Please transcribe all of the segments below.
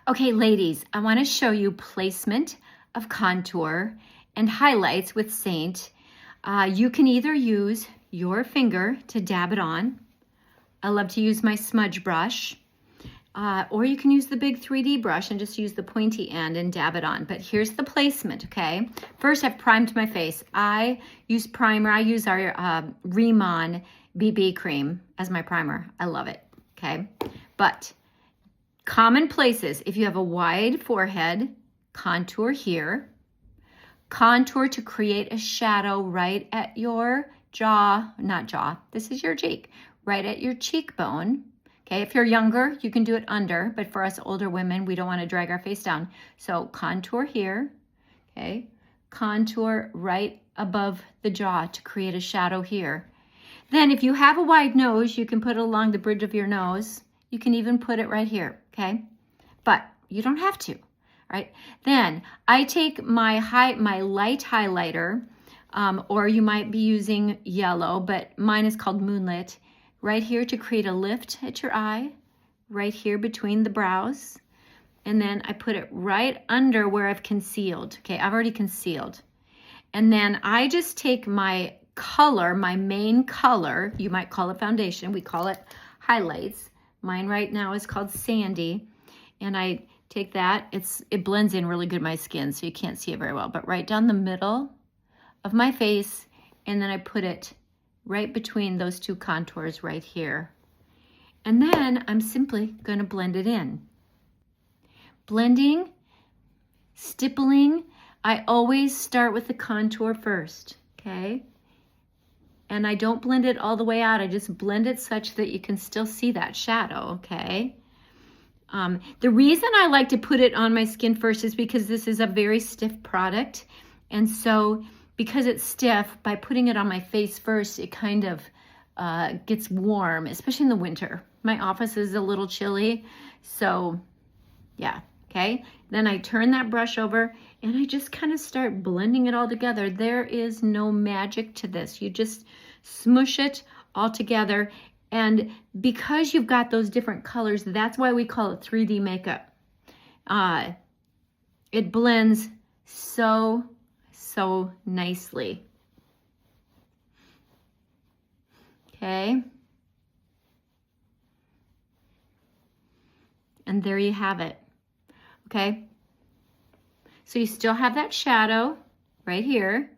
Okay, ladies, I want to show you placement of contour and highlights with Seint. You can either use your finger to dab it on. I love to use my smudge brush. Or you can use the big 3D brush and just use the pointy end and dab it on. But here's the placement, okay? First, I've primed my face. I use primer. I use our Remon BB cream as my primer. I love it, okay? But common places, if you have a wide forehead, contour here. Contour to create a shadow right at your jaw, not jaw, this is your cheek, right at your cheekbone. Okay, if you're younger, you can do it under, but for us older women, we don't want to drag our face down. So contour here, okay? Contour right above the jaw to create a shadow here. Then if you have a wide nose, you can put it along the bridge of your nose. You can even put it right here, okay? But you don't have to, right? Then I take my light highlighter, or you might be using yellow, but mine is called Moonlit, right here to create a lift at your eye, right here between the brows. And then I put it right under where I've concealed. Okay, I've already concealed. And then I just take my color, my main color, you might call it foundation, we call it highlights. Mine right now is called Sandy. And I take that, it blends in really good in my skin, so you can't see it very well, but right down the middle of my face, and then I put it right between those two contours right here. And then I'm simply going to blend it in. Blending, stippling, I always start with the contour first, okay? And I don't blend it all the way out. I just blend it such that you can still see that shadow, okay? The reason I like to put it on my skin first is because this is a very stiff product. And so because it's stiff, by putting it on my face first, it kind of gets warm, especially in the winter. My office is a little chilly, so yeah, okay? Then I turn that brush over and I just kind of start blending it all together. There is no magic to this. You just smush it all together. And because you've got those different colors, that's why we call it 3D makeup. It blends so nicely. Okay. And there you have it. Okay. So you still have that shadow right here.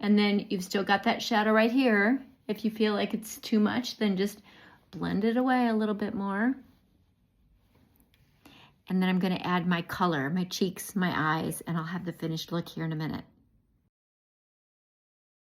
And then you've still got that shadow right here. If you feel like it's too much, then just blend it away a little bit more. And then I'm going to add my color, my cheeks, my eyes, and I'll have the finished look here in a minute.